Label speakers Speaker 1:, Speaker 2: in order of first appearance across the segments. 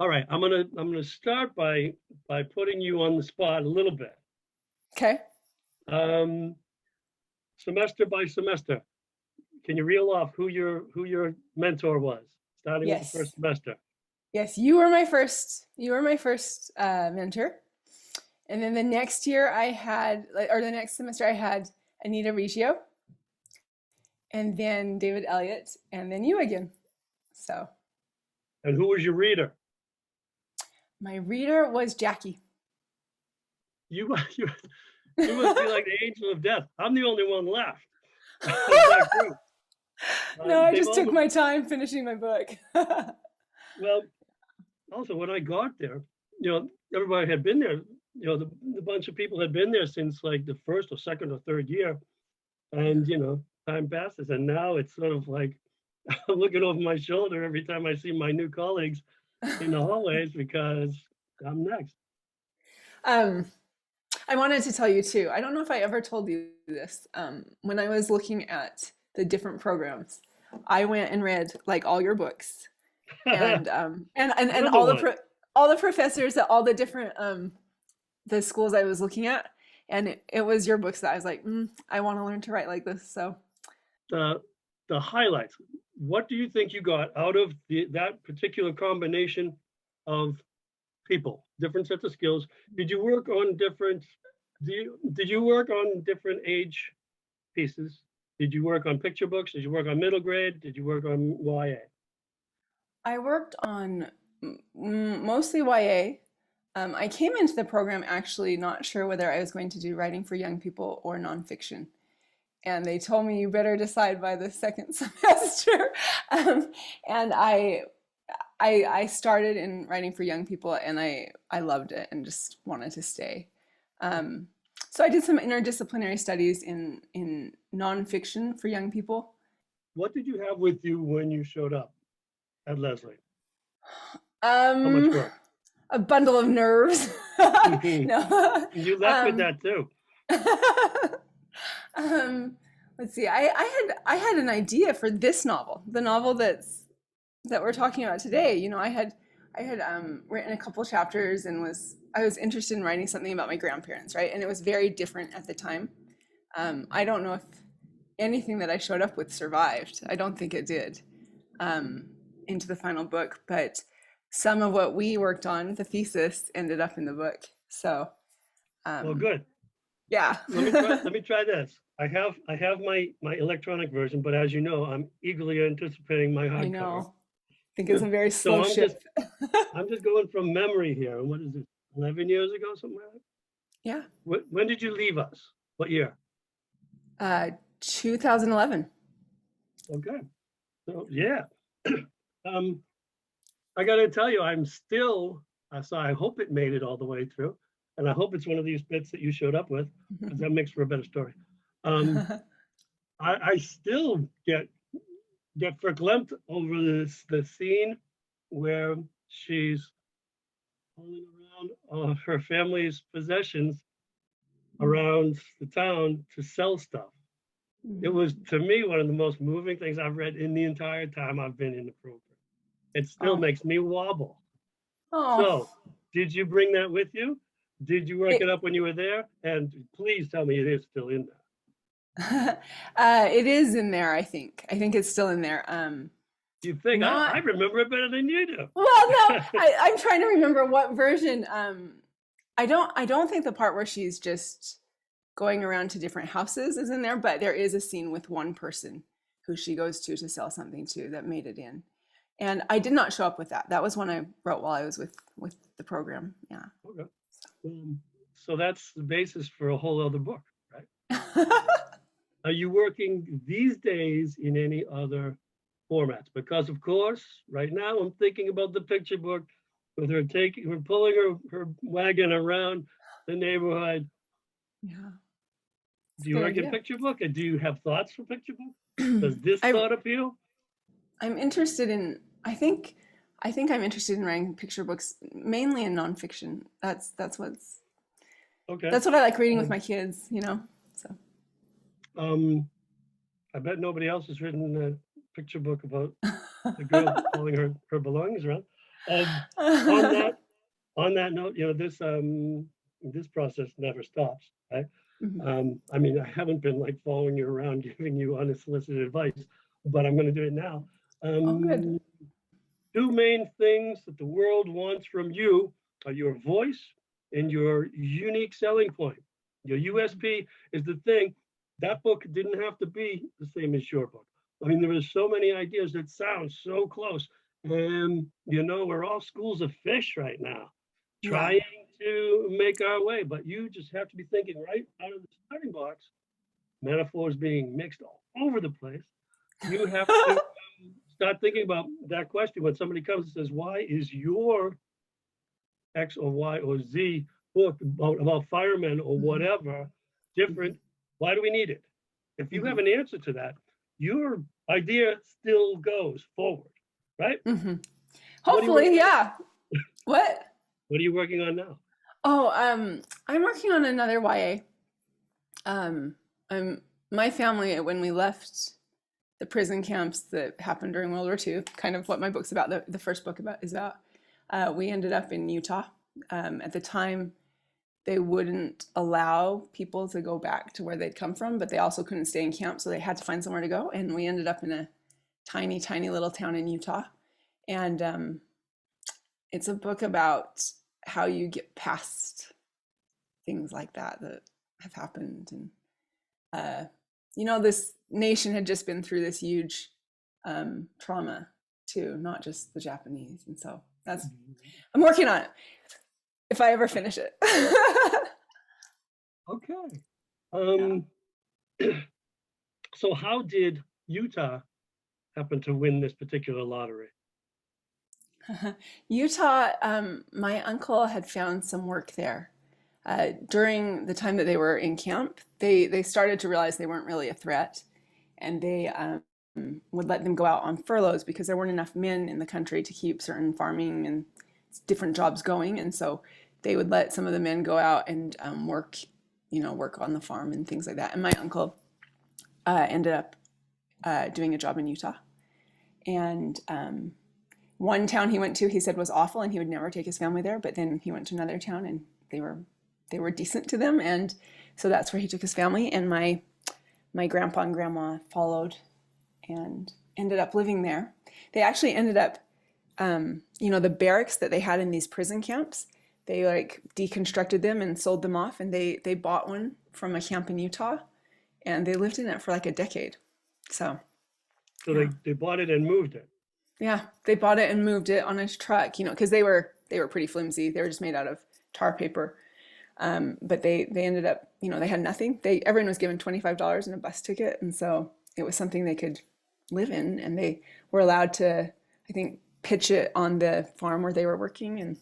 Speaker 1: All right, I'm gonna start by putting you on the spot a little bit.
Speaker 2: Okay.
Speaker 1: Um, Semester by semester, can you reel off who your mentor was, starting with the first
Speaker 2: Yes.
Speaker 1: semester?
Speaker 2: Yes, you were my first mentor. And then the next year I had, or the next semester I had Anita Riccio, and then David Elliott, and then you again. So
Speaker 1: And who was your reader?
Speaker 2: my reader was Jackie.
Speaker 1: You you you must be like the angel of death. I'm the only one left of that group.
Speaker 2: No, I
Speaker 1: They've
Speaker 2: just took
Speaker 1: all
Speaker 2: my time finishing my book.
Speaker 1: well. Also, when I got there, everybody had been there. The bunch of people had been there since like the first or second or third year, and time passes, and now it's sort of like I'm looking over my shoulder every time I see my new colleagues in the hallways because I'm next.
Speaker 2: um, I wanted to tell you too. I don't know if I ever told you this. When I was looking at the different programs, I went and read like all your books, and and
Speaker 1: Another one.
Speaker 2: all the professors at all the different the schools I was looking at, and it was your books that I was like, I want to learn to write like this. So
Speaker 1: The the highlights. What do you think you got out of that particular combination of people, different sets of skills? Did you work on different? Did you work on different age pieces? Did you work on picture books? Did you work on middle grade? Did you work on YA?
Speaker 2: I worked on mostly YA. I came into the program actually not sure whether I was going to do writing for young people or nonfiction. And they told me you better decide by the second semester. And I started in writing for young people, and I loved it and just wanted to stay. Um, so I did some interdisciplinary studies in nonfiction for young people.
Speaker 1: What did you have with you when you showed up at Leslie? How much
Speaker 2: Um,
Speaker 1: work?
Speaker 2: a bundle of nerves.
Speaker 1: You
Speaker 2: No.
Speaker 1: left with that too.
Speaker 2: Um, let's see. I had an idea for this novel, the novel that we're talking about today. I had written a couple chapters and I was interested in writing something about my grandparents, right? And it was very different at the time. I don't know if anything that I showed up with survived. I don't think it did into the final book, but some of what we worked on, the thesis, ended up in the book. So,
Speaker 1: Well,
Speaker 2: um,
Speaker 1: good.
Speaker 2: yeah.
Speaker 1: Let me try. Let me try this. I have my electronic version, but as you know, I'm eagerly anticipating my
Speaker 2: I
Speaker 1: hardcover.
Speaker 2: know. I think it's a very
Speaker 1: So
Speaker 2: slow
Speaker 1: I'm just
Speaker 2: ship.
Speaker 1: I'm just going from memory here. And what is it? 11 years ago, something like that.
Speaker 2: Yeah.
Speaker 1: When did you leave us? What year?
Speaker 2: Uh, 2011.
Speaker 1: Okay. So yeah. um, I got to tell you, I'm still. So I hope it made it all the way through, and I hope it's one of these bits that you showed up with, because that makes for a better story. Um, I still get verklempt over the scene where she's hauling around her family's possessions around the town to sell stuff. It was, to me, one of the most moving things I've read in the entire time I've been in the program. It still
Speaker 2: Oh,
Speaker 1: makes me wobble.
Speaker 2: oh.
Speaker 1: So, did you bring that with you? Did you work
Speaker 2: It,
Speaker 1: it up when you were there? And please tell me it is still in there.
Speaker 2: it is in there, I think. I think it's still in there.
Speaker 1: You think I
Speaker 2: Not
Speaker 1: remember it better than you
Speaker 2: well, no.
Speaker 1: do?
Speaker 2: I'm trying to remember what version. I don't think the part where she's just going around to different houses is in there, but there is a scene with one person who she goes to sell something to that made it in. And I did not show up with that. That was one I wrote while I was with the program. Yeah.
Speaker 1: Okay. So that's the basis for a whole other book, right? Are you working these days in any other formats? Because of course, right now I'm thinking about the picture book with her pulling her wagon around the neighborhood.
Speaker 2: Yeah, it's
Speaker 1: Do
Speaker 2: a
Speaker 1: you
Speaker 2: good
Speaker 1: work in
Speaker 2: idea.
Speaker 1: picture book, and do you have thoughts for picture book? Does this
Speaker 2: I
Speaker 1: thought appeal?
Speaker 2: I'm interested in. I think I'm interested in writing picture books mainly in nonfiction.
Speaker 1: Okay.
Speaker 2: That's what I like reading with
Speaker 1: Um,
Speaker 2: my kids. So
Speaker 1: um, I bet nobody else has written a picture book about the girl hauling her belongings around. On that on that note, this process never stops, right?
Speaker 2: Mhm.
Speaker 1: I mean, I haven't been like following you around, giving you unsolicited advice, but I'm going to do it now.
Speaker 2: Oh, good.
Speaker 1: Um, Two main things that the world wants from you are your voice and your unique selling point. Your USP is the thing. That book didn't have to be the same as your book. I mean, there are so many ideas that sound so close. And, we're all schools of fish right now,
Speaker 2: Yeah.
Speaker 1: trying to make our way, but you just have to be thinking right out of the starting box. Metaphors being mixed all over the place. You have to start thinking about that question when somebody comes and says, why is your X or Y or Z book about firemen or
Speaker 2: Mhm.
Speaker 1: whatever different? Why do we need it? If you have
Speaker 2: Mhm.
Speaker 1: an answer to that, your idea still goes forward, right?
Speaker 2: Mhm.
Speaker 1: What are you working
Speaker 2: Hopefully,
Speaker 1: on?
Speaker 2: yeah. What?
Speaker 1: What are you working on now?
Speaker 2: Oh, I'm working on another YA. I'm my family when we left the prison camps that happened during World War II, kind of what my book's about. The first book about is about. We ended up in Utah. At the time, they wouldn't allow people to go back to where they'd come from, but they also couldn't stay in camp, so they had to find somewhere to go. And we ended up in a tiny, tiny little town in Utah. And it's a book about how you get past things like that have happened. And this nation had just been through this huge trauma too, not just the Japanese. And so I'm working on it if I ever finish it.
Speaker 1: Okay.
Speaker 2: Yeah.
Speaker 1: So how did Utah happen to win this particular lottery?
Speaker 2: Utah, my uncle had found some work there. During the time that they were in camp, they started to realize they weren't really a threat, and they would let them go out on furloughs because there weren't enough men in the country to keep certain farming and different jobs going, and so they would let some of the men go out and work on the farm and things like that. And my uncle ended up doing a job in Utah, and one town he went to, he said was awful, and he would never take his family there. But then he went to another town, and they were decent to them, and so that's where he took his family. And my grandpa and grandma followed and ended up living there. They actually ended up, the barracks that they had in these prison camps. They like deconstructed them and sold them off, and they bought one from a camp in Utah, and they lived in it for like a decade. So
Speaker 1: So
Speaker 2: yeah.
Speaker 1: they bought it and moved it.
Speaker 2: Yeah, they bought it and moved it on a truck, because they were pretty flimsy. They were just made out of tar paper. But they ended up, they had nothing. Everyone was given $25 and a bus ticket, and so it was something they could live in, and they were allowed to, I think, pitch it on the farm where they were working, and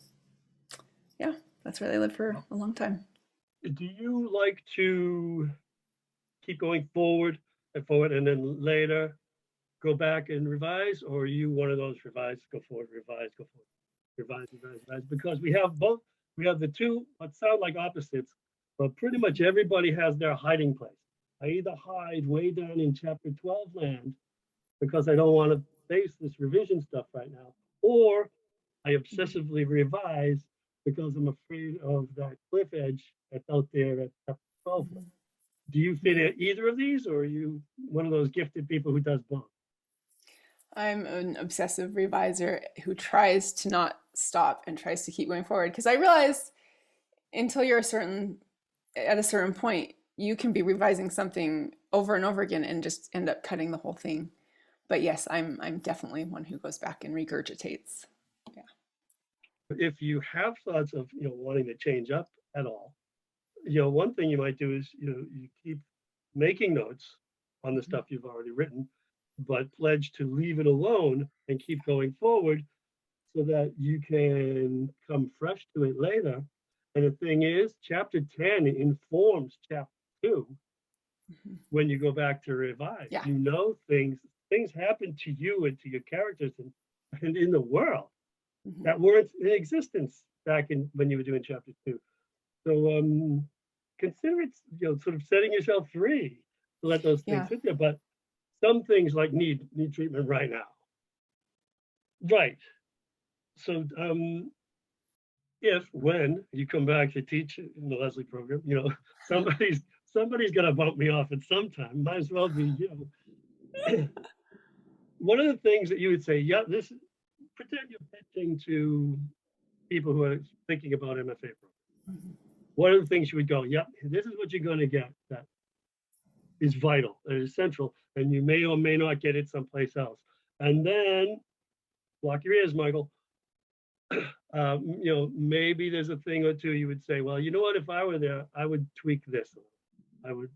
Speaker 2: yeah, that's where they lived for a long time.
Speaker 1: Do you like to keep going forward and forward and then later go back and revise, or are you one of those revise, go forward, revise, go forward, revise, revise, revise? Because we have both, we have the two, what sound like opposites, but pretty much everybody has their hiding place. I either hide way down in chapter 12 land because I don't want to face this revision stuff right now, or I obsessively revise because I'm afraid of that cliff edge that's out there at chapter 12 land. Do you fit in either of these, or are you one of those gifted people who does both?
Speaker 2: I'm an obsessive reviser who tries to not stop and tries to keep going forward because I realize until you're at a certain point, you can be revising something over and over again and just end up cutting the whole thing. But yes, I'm definitely one who goes back and regurgitates. Yeah.
Speaker 1: If you have thoughts of wanting to change up at all, one thing you might do is you keep making notes on the stuff you've already written, but pledge to leave it alone and keep going forward so that you can come fresh to it later. And the thing is, chapter 10 informs chapter 2
Speaker 2: Mm-hmm.
Speaker 1: when you go back to revise.
Speaker 2: Yeah.
Speaker 1: Things happen to you and to your characters and in the world
Speaker 2: Mm-hmm.
Speaker 1: that weren't in existence back in when you were doing chapter 2. So consider it, sort of setting yourself free to let those things
Speaker 2: Yeah.
Speaker 1: sit there. But some things like need treatment right now. Right. So if when you come back to teach in the Leslie program, somebody's gonna bump me off at some time. Might as well be you. One of the things that you would say, yeah, this pretend you're pitching to people who are thinking about MFA programs. One of the things you would go, yeah, this is what you're going to get that is vital, that is central, and you may or may not get it someplace else. And then block your ears, Michael. Maybe there's a thing or two you would say, well, you know what? If I were there, I would tweak this. I would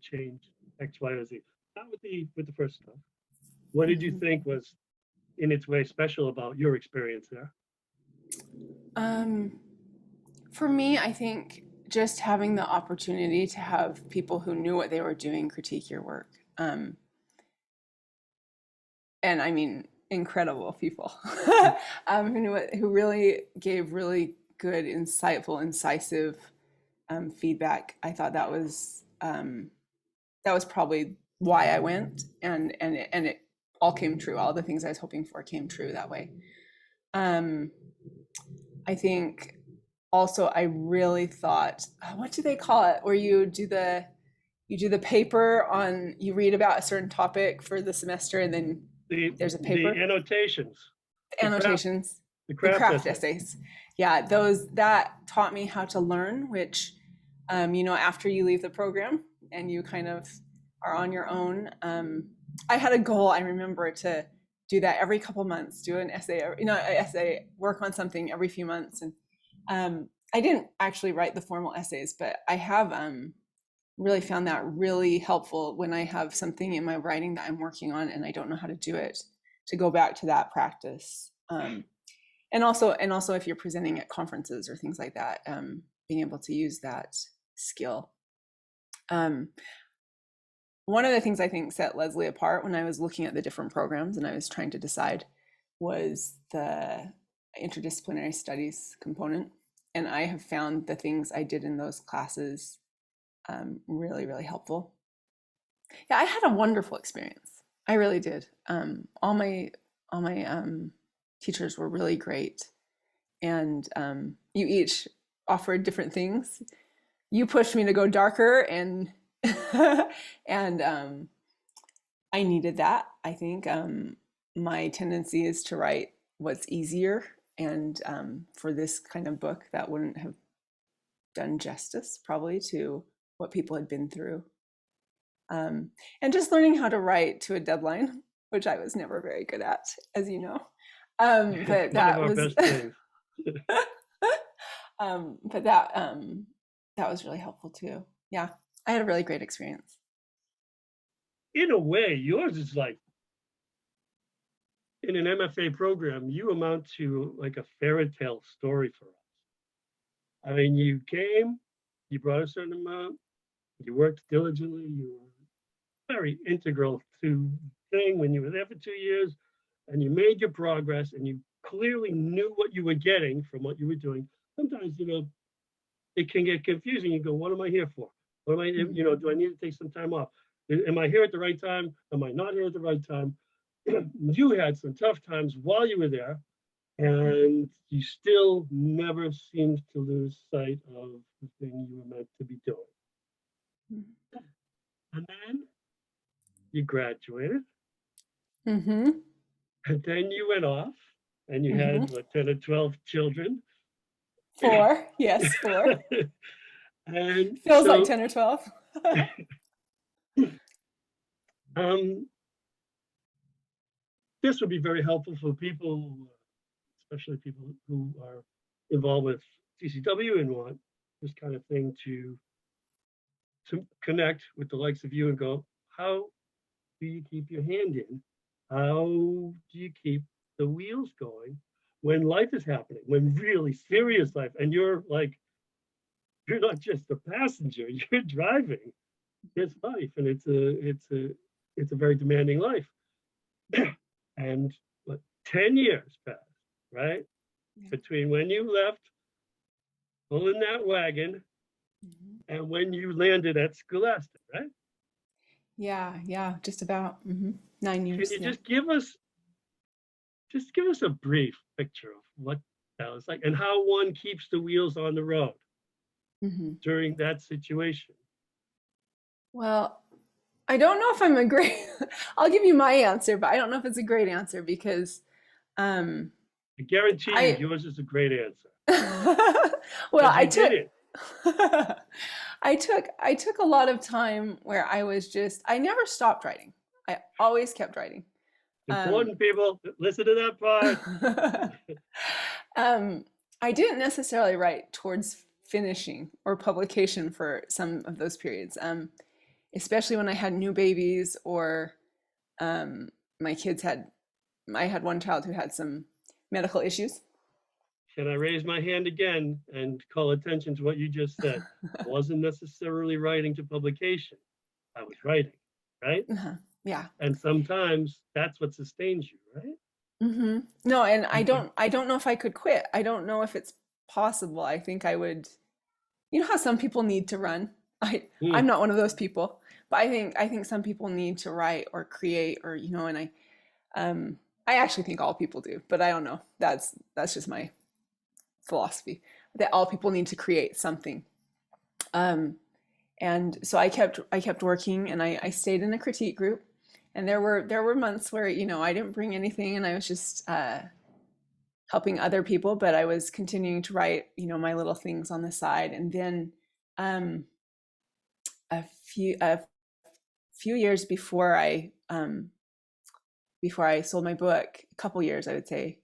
Speaker 1: change X, Y, or Z. Not with the first stuff. What did you think was in its way special about your experience there?
Speaker 2: For me, I think just having the opportunity to have people who knew what they were doing critique your work. And I mean, incredible people who really gave really good, insightful, incisive feedback. I thought that was probably why I went, and it all came true. All the things I was hoping for came true that way. I think also I really thought, what do they call it, where you do the paper on, you read about a certain topic for the semester, and then there's a paper.
Speaker 1: The annotations.
Speaker 2: The craft essays. Yeah, that taught me how to learn, which, after you leave the program and you kind of are on your own. I had a goal, I remember, to do that every couple months, do an essay, work on something every few months. And I didn't actually write the formal essays, but I have really found that really helpful when I have something in my writing that I'm working on and I don't know how to do it, to go back to that practice. And also if you're presenting at conferences or things like that, being able to use that skill. One of the things I think set Leslie apart when I was looking at the different programs and I was trying to decide was the interdisciplinary studies component. And I have found the things I did in those classes really, really helpful. Yeah, I had a wonderful experience. I really did. All my teachers were really great. And you each offered different things. You pushed me to go darker, and and I needed that. I think my tendency is to write what's easier, and for this kind of book, that wouldn't have done justice probably to what people had been through. And just learning how to write to a deadline, which I was never very good at, as you know. But that was but that was really helpful too. Yeah, I had a really great experience.
Speaker 1: In a way, yours is like, in an MFA program, you amount to like a fairy tale story for us. I mean, you came, you brought a certain amount, you worked diligently, you were very integral to the thing when you were there for 2 years, and you made your progress, and you clearly knew what you were getting from what you were doing. Sometimes, it can get confusing. You go, what am I here for? What am I, do I need to take some time off? Am I here at the right time? Am I not here at the right time? You had some tough times while you were there, and you still never seemed to lose sight of the thing you were meant to be doing. And then you graduated,
Speaker 2: Mm-hmm.
Speaker 1: and then you went off, and you had, 10 or 12 children.
Speaker 2: 4, yes, 4.
Speaker 1: And
Speaker 2: feels like 10 or 12.
Speaker 1: This would be very helpful for people, especially people who are involved with CCW and want this kind of thing to connect with the likes of you and go, how do you keep your hand in? How do you keep the wheels going when life is happening, when really serious life, and you're not just a passenger, you're driving this life, and it's a very demanding life. And 10 years passed, right? Yeah. Between when you left pulling that wagon and when you landed at Scholastic, right?
Speaker 2: Yeah, just about 9 years.
Speaker 1: Can you just give us just give us a brief picture of what that was like and how one keeps the wheels on the road during that situation.
Speaker 2: Well, I don't know if I'm a great, I'll give you my answer, but I don't know if it's a great answer because um,
Speaker 1: I guarantee you
Speaker 2: I,
Speaker 1: yours is a great answer
Speaker 2: well,
Speaker 1: because you did it.
Speaker 2: I took a lot of time where I was just, I never stopped writing. I always kept writing.
Speaker 1: Important people, listen to that part.
Speaker 2: I didn't necessarily write towards finishing or publication for some of those periods, especially when I had new babies or my kids had, I had one child who had some medical issues.
Speaker 1: Can I raise my hand again and call attention to what you just said? I wasn't necessarily writing to publication. I was writing, right?
Speaker 2: Yeah.
Speaker 1: And sometimes that's what sustains you, right?
Speaker 2: No, and I don't know if I could quit. I don't know if it's possible. I think I would, you know how some people need to run? I'm not one of those people, but I think some people need to write or create or, you know, and I actually think all people do, but I don't know. That's just my philosophy that all people need to create something. And so I kept working and I stayed in a critique group. And there were months where, you know, I didn't bring anything and I was just helping other people, but I was continuing to write, you know, my little things on the side. And then a few years before I sold my book, a couple years I would say,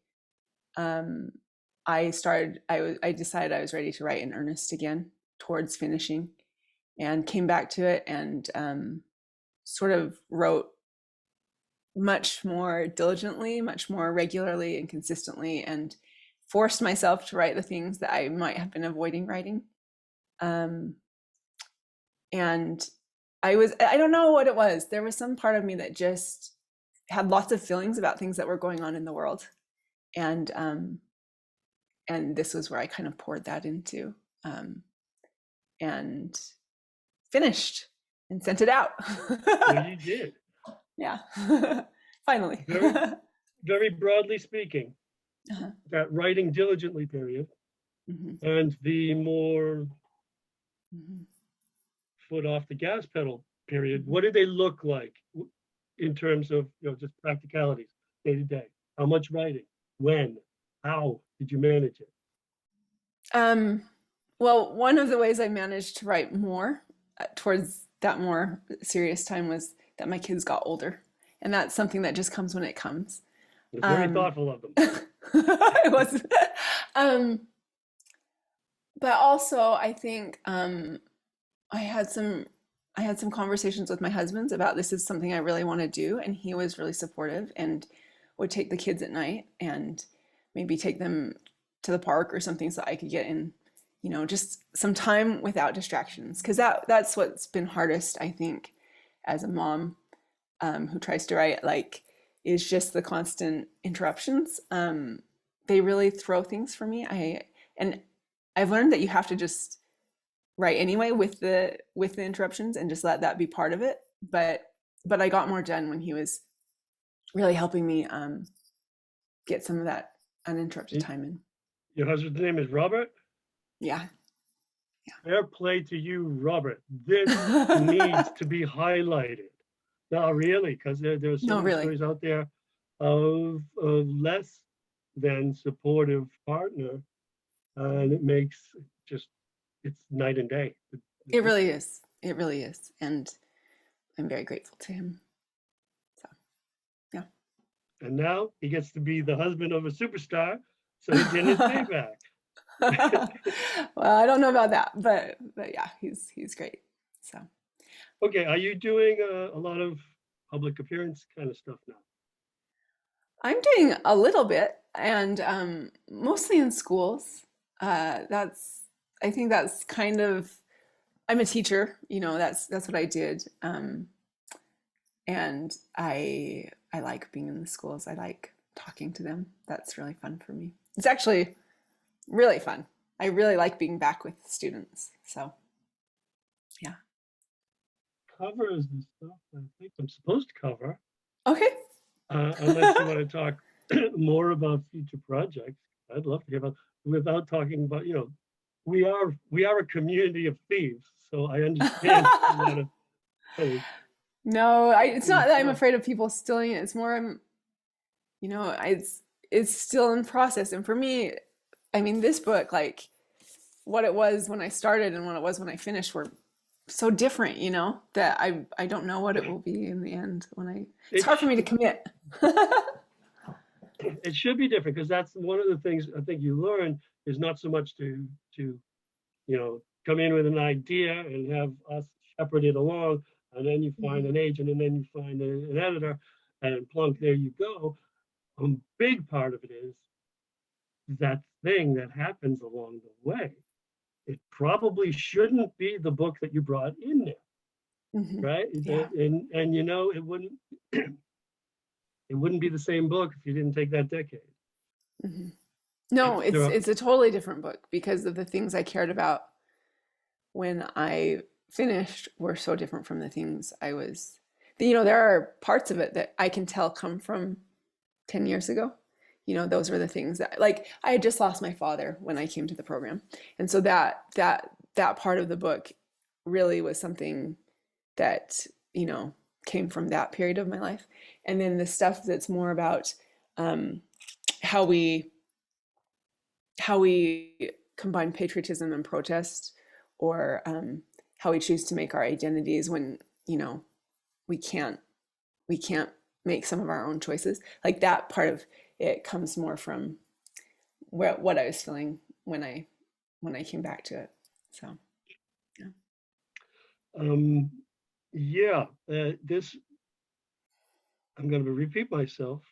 Speaker 2: I decided I was ready to write in earnest again towards finishing, and came back to it and sort of wrote much more diligently, much more regularly and consistently, and forced myself to write the things that I might have been avoiding writing. And I don't know what it was. There was some part of me that just had lots of feelings about things that were going on in the world. And this was where I kind of poured that into, and finished and sent it out.
Speaker 1: Well, you did.
Speaker 2: Yeah, finally.
Speaker 1: Very broadly speaking, that writing diligently period and the more foot off the gas pedal period, what did they look like in terms of, you know, just practicalities, day to day? How much writing? When? How did you manage it?
Speaker 2: Well, one of the ways I managed to write more towards that more serious time was that my kids got older. And that's something that just comes when it comes.
Speaker 1: It's very thoughtful of them.
Speaker 2: It was. But also, I think I had some conversations with my husband about this is something I really want to do, and he was really supportive and would take the kids at night and maybe take them to the park or something so I could get in, you know, just some time without distractions. Because that's what's been hardest, I think, as a mom who tries to write, like, is just the constant interruptions. They really throw things for me. And I've learned that you have to just write anyway with the interruptions and just let that be part of it. But I got more done when he was really helping me get some of that uninterrupted time in.
Speaker 1: Your husband's name is Robert?
Speaker 2: Yeah.
Speaker 1: Fair play to you, Robert. This needs to be highlighted. No, really, because there's so many stories out there of a less than supportive partner, and it makes it's night and day.
Speaker 2: It really is. It really is, and I'm very grateful to him. So, yeah.
Speaker 1: And now he gets to be the husband of a superstar, so he's getting his payback.
Speaker 2: Well, I don't know about that, but yeah, he's great. So.
Speaker 1: Okay, are you doing a lot of public appearance kind of stuff now?
Speaker 2: I'm doing a little bit, and mostly in schools. I think that's kind of, I'm a teacher, you know, that's what I did. And I like being in the schools. I like talking to them. That's really fun for me. It's actually really fun. I really like being back with students. So, yeah.
Speaker 1: Covers and stuff, I think I'm supposed to cover.
Speaker 2: Okay.
Speaker 1: Unless you want to talk more about future projects, I'd love to hear about, without talking about, we are a community of thieves, so I understand a lot of kind of
Speaker 2: No, it's not that I'm
Speaker 1: stuff.
Speaker 2: afraid of people stealing it. It's more it's still in process. And for me, I mean, this book, like what it was when I started and what it was when I finished were so different, that I don't know what it will be in the end it's
Speaker 1: It
Speaker 2: hard for me to commit.
Speaker 1: it should be different, because that's one of the things I think you learn, is not so much to come in with an idea and have us shepherd it along, and then you find an agent, and then you find an editor, and plunk, there you go. A big part of it is that thing that happens along the way. It probably shouldn't be the book that you brought in there,
Speaker 2: Mhm.
Speaker 1: right?
Speaker 2: Yeah.
Speaker 1: And it wouldn't it wouldn't be the same book if you didn't take that decade.
Speaker 2: Mhm. No,
Speaker 1: There are,
Speaker 2: it's a totally different book because of the things I cared about when I finished were so different from the things I was. There are parts of it that I can tell come from 10 years ago. Those were the things that, like, I had just lost my father when I came to the program. And so that part of the book really was something that, came from that period of my life. And then the stuff that's more about um, how we combine patriotism and protest, or how we choose to make our identities when we can't make some of our own choices. Like that part of it comes more from what I was feeling when I came back to it. So yeah.
Speaker 1: um, yeah, this, I'm going to repeat myself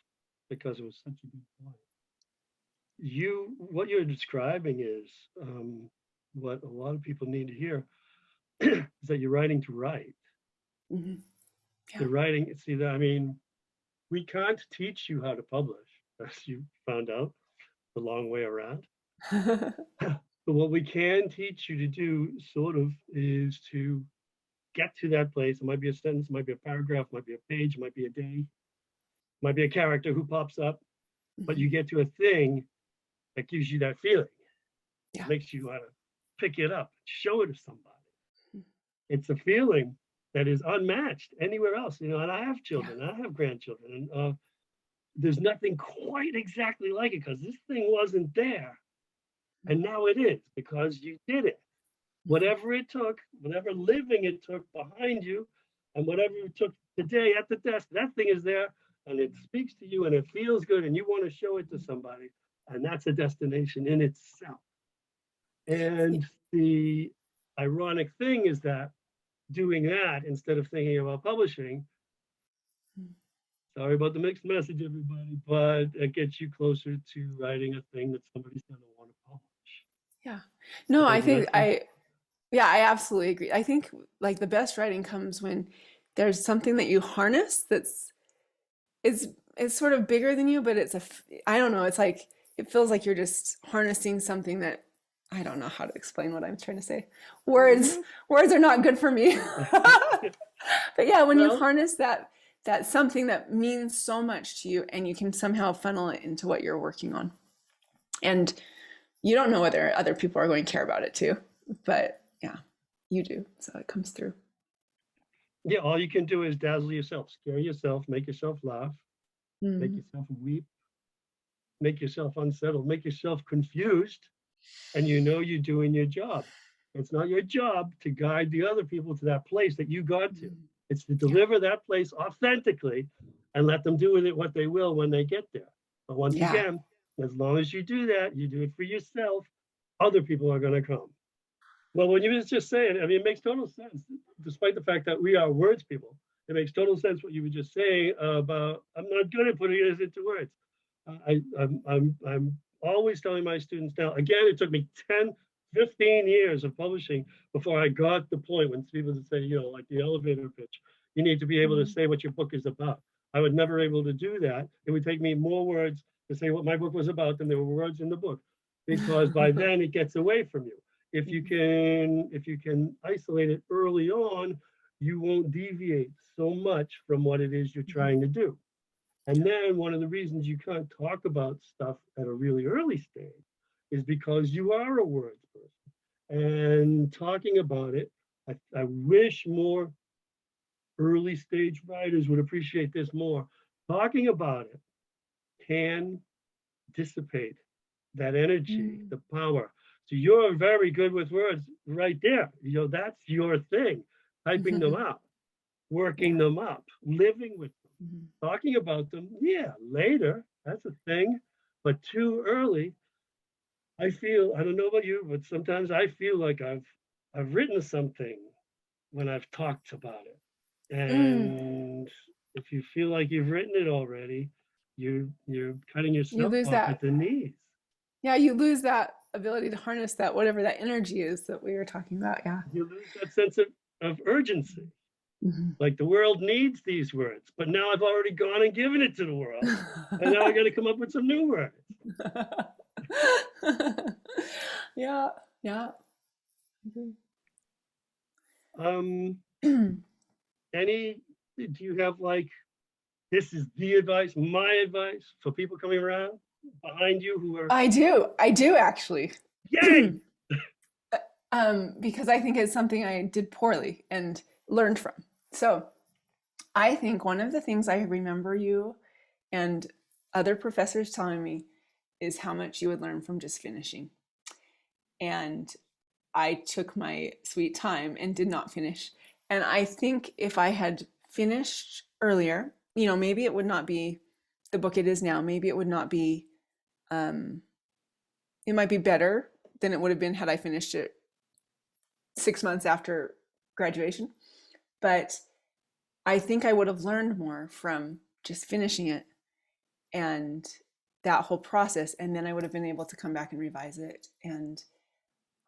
Speaker 1: because it was such a good point. What you're describing is what a lot of people need to hear, is that you're writing to write.
Speaker 2: Mm-hmm. Yeah.
Speaker 1: You're writing, see that, I mean, we can't teach you how to publish, as you found out the long way around. But what we can teach you to do, sort of, is to get to that place. It might be a sentence, it might be a paragraph, it might be a page, it might be a day, it might be a character who pops up, but
Speaker 2: Mm-hmm.
Speaker 1: you get to a thing that gives you that feeling. It
Speaker 2: Yeah.
Speaker 1: makes you want to pick it up, show it to somebody. It's a feeling that is unmatched anywhere else. And I have
Speaker 2: Yeah.
Speaker 1: children, I have grandchildren, and there's nothing quite exactly like it, because this thing wasn't there. And now it is, because you did it. Whatever it took, whatever living it took behind you, and whatever it took today at the desk, that thing is there, and it speaks to you, and it feels good, and you want to show it to somebody. And that's a destination in itself.
Speaker 2: Yeah.
Speaker 1: And the ironic thing is that doing that instead of thinking about publishing, sorry about the mixed message, everybody, but it gets you closer to writing a thing that somebody's going to want to publish.
Speaker 2: Yeah. No, I
Speaker 1: And
Speaker 2: think
Speaker 1: that's it.
Speaker 2: yeah, I absolutely agree. I think like the best writing comes when there's something that you harness it's sort of bigger than you, but I don't know, it's like it feels like you're just harnessing something that I don't know how to explain what I'm trying to say. Words
Speaker 1: Yeah.
Speaker 2: words are not good for me. But yeah, when you
Speaker 1: Well,
Speaker 2: harness that something that means so much to you and you can somehow funnel it into what you're working on. And you don't know whether other people are going to care about it too, but yeah, you do. So it comes through.
Speaker 1: yeah, all you can do is dazzle yourself, scare yourself, make yourself laugh, make
Speaker 2: Mm.
Speaker 1: yourself weep, make yourself unsettled, make yourself confused, and you're doing your job. It's not your job to guide the other people to that place that you got to.
Speaker 2: Mm.
Speaker 1: It's to
Speaker 2: Yeah.
Speaker 1: deliver that place authentically and let them do with it what they will when they get there. But once
Speaker 2: Yeah.
Speaker 1: again, as long as you do that, you do it for yourself, other people are going to come. Well, when you was just saying, I mean, it makes total sense, despite the fact that we are words people. It makes total sense what you were just saying about, I'm not good at putting it into words. I'm always telling my students now, again, it took me 10, 15 years of publishing before I got the point when people would say, like the elevator pitch, you need to be able to
Speaker 2: Mm.
Speaker 1: say what your book is about. I was never able to do that. It would take me more words to say what my book was about than there were words in the book, because by then it gets away from you. If you can isolate it early on, you won't deviate so much from what it is you're trying to do. And then one of the reasons you can't talk about stuff at a really early stage is because you are a words person. And talking about it, I wish more early stage writers would appreciate this more. Talking about it can dissipate that energy, the power. So you're very good with words right there. That's your thing. Typing them out, working them up, living with them, talking about them. Yeah, later, that's a thing. But too early, I don't know about you, but sometimes I feel like I've written something when I've talked about it. And if you feel like you've written it already, you're cutting
Speaker 2: You
Speaker 1: yourself
Speaker 2: lose
Speaker 1: off at
Speaker 2: that.
Speaker 1: the knees.
Speaker 2: Yeah, you lose that ability to harness that, whatever that energy is that we were talking about. Yeah.
Speaker 1: You lose that sense of urgency. Like the world needs these words, but now I've already gone and given it to the world. And now I got to come up with some new words.
Speaker 2: Yeah, yeah.
Speaker 1: Do you have like, this is the advice, my advice for people coming around behind you who are,
Speaker 2: I do actually.
Speaker 1: yay!
Speaker 2: Because I think it's something I did poorly and learned from. So I think one of the things I remember you and other professors telling me is how much you would learn from just finishing. And I took my sweet time and did not finish. And I think if I had finished earlier, maybe it would not be the book it is now. Maybe it would not be, it might be better than it would have been had I finished it 6 months after graduation. But I think I would have learned more from just finishing it and that whole process. And then I would have been able to come back and revise it. And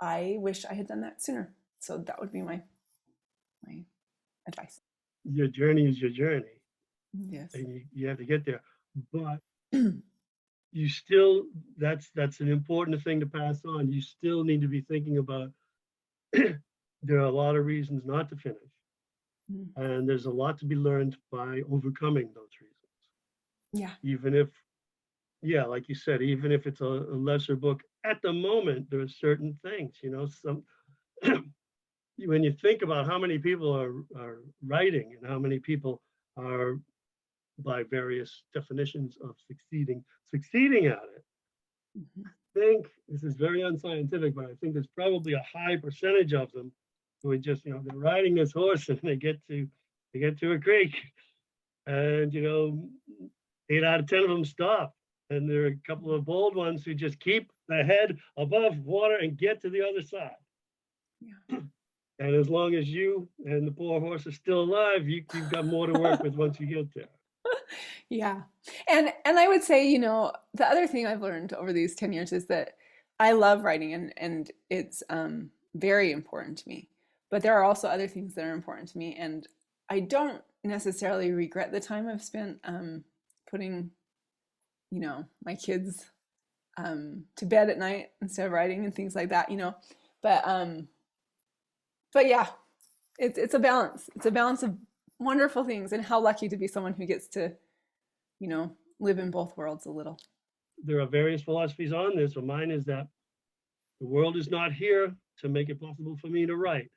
Speaker 2: I wish I had done that sooner. So that would be my advice.
Speaker 1: Your journey is your journey.
Speaker 2: Yes.
Speaker 1: And you have to get there. But you still, that's an important thing to pass on. You still need to be thinking about there are a lot of reasons not to finish. And there's a lot to be learned by overcoming those reasons.
Speaker 2: Yeah.
Speaker 1: Even if, like you said, even if it's a lesser book, at the moment, there are certain things, some when you think about how many people are writing and how many people are, by various definitions of succeeding at it. I think this is very unscientific, but I think there's probably a high percentage of them who are just, they're riding this horse and they get to a creek, and 8 out of 10 of them stop. And there are a couple of bold ones who just keep the head above water and get to the other side.
Speaker 2: Yeah.
Speaker 1: And as long as you and the poor horse are still alive, you've got more to work with once you get there.
Speaker 2: Yeah. And I would say, the other thing I've learned over these 10 years is that I love writing and it's very important to me. But there are also other things that are important to me. And I don't necessarily regret the time I've spent putting, my kids to bed at night instead of writing and things like that, But yeah, it's a balance. It's a balance of wonderful things, and how lucky to be someone who gets to, live in both worlds a little.
Speaker 1: There are various philosophies on this, but mine is that the world is not here to make it possible for me to write.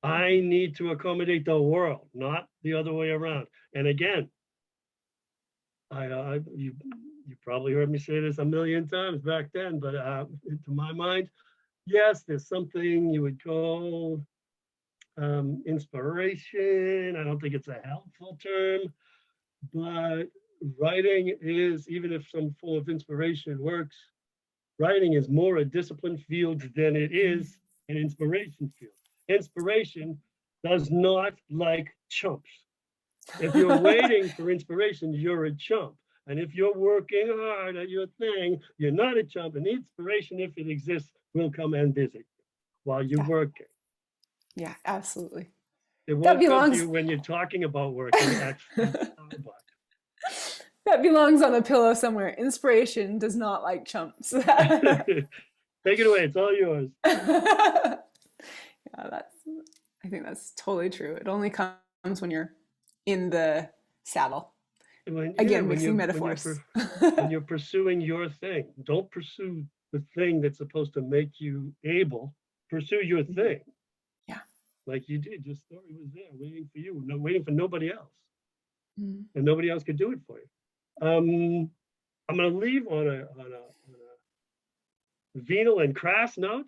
Speaker 1: I need to accommodate the world, not the other way around. And again, you probably heard me say this a million times back then, but to my mind, yes, there's something you would call inspiration. I don't think it's a helpful term, but writing is, even if some form of inspiration works, writing is more a disciplined field than it is an inspiration field. Inspiration does not like chumps. If you're waiting for inspiration, you're a chump. And if you're working hard at your thing, you're not a chump. And inspiration, if it exists, will come and visit you while you're working.
Speaker 2: Yeah, absolutely.
Speaker 1: It won't come to you when you're talking about working.
Speaker 2: That belongs on a pillow somewhere. Inspiration does not like chumps.
Speaker 1: Take it away. It's all yours.
Speaker 2: Yeah, I think that's totally true. It only comes when you're in the saddle. Again,
Speaker 1: when
Speaker 2: mixing
Speaker 1: you
Speaker 2: metaphors.
Speaker 1: when you're pursuing your thing, don't pursue the thing that's supposed to make you able. Pursue your
Speaker 2: Mhm.
Speaker 1: thing.
Speaker 2: Yeah.
Speaker 1: Like you did. Your story was there, waiting for you, no, waiting for nobody else,
Speaker 2: Mm.
Speaker 1: and nobody else could do it for you. I'm going to leave on a venal and crass note,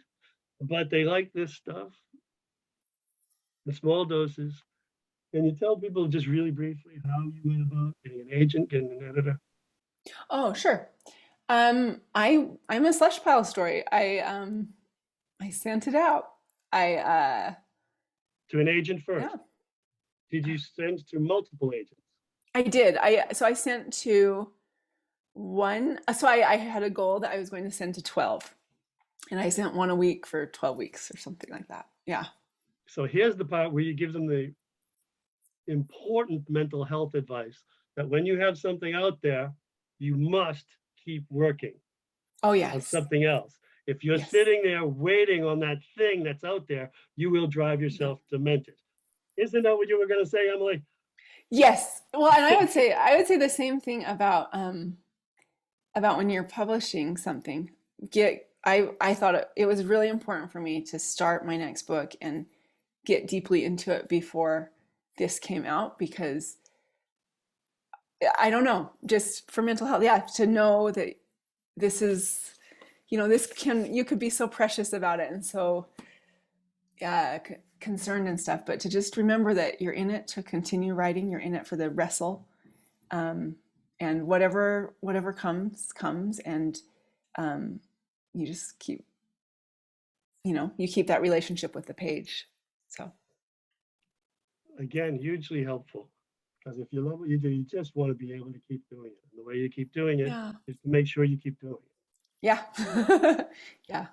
Speaker 1: but they like this stuff, the small doses. Can you tell people just really briefly how you went about getting an agent, getting an editor?
Speaker 2: Oh, sure. I'm a slush pile story. I sent it out. I
Speaker 1: To an agent first.
Speaker 2: Yeah.
Speaker 1: Did you send to multiple agents?
Speaker 2: I did. I sent to one. I had a goal that I was going to send to 12, and I sent one a week for 12 weeks or something like that. Yeah.
Speaker 1: So here's the part where you give them the important mental health advice that when you have something out there, you must keep working
Speaker 2: Oh,
Speaker 1: on
Speaker 2: yes.
Speaker 1: something else. If you're
Speaker 2: Yes.
Speaker 1: sitting there waiting on that thing that's out there, you will drive yourself demented. Isn't that what you were going to say, Emily?
Speaker 2: Yes. Well, and I would say the same thing about when you're publishing something. I thought it was really important for me to start my next book and get deeply into it before this came out, because I don't know, just for mental health, yeah, to know that this is, you could be so precious about it and so concerned and stuff, but to just remember that you're in it to continue writing, you're in it for the wrestle, and whatever comes, and you just keep, you keep that relationship with the page. So
Speaker 1: Again, hugely helpful. Because if you love what you do, you just want to be able to keep doing it. And the way you keep doing it
Speaker 2: yeah,
Speaker 1: is to make sure you keep doing it.
Speaker 2: yeah, yeah.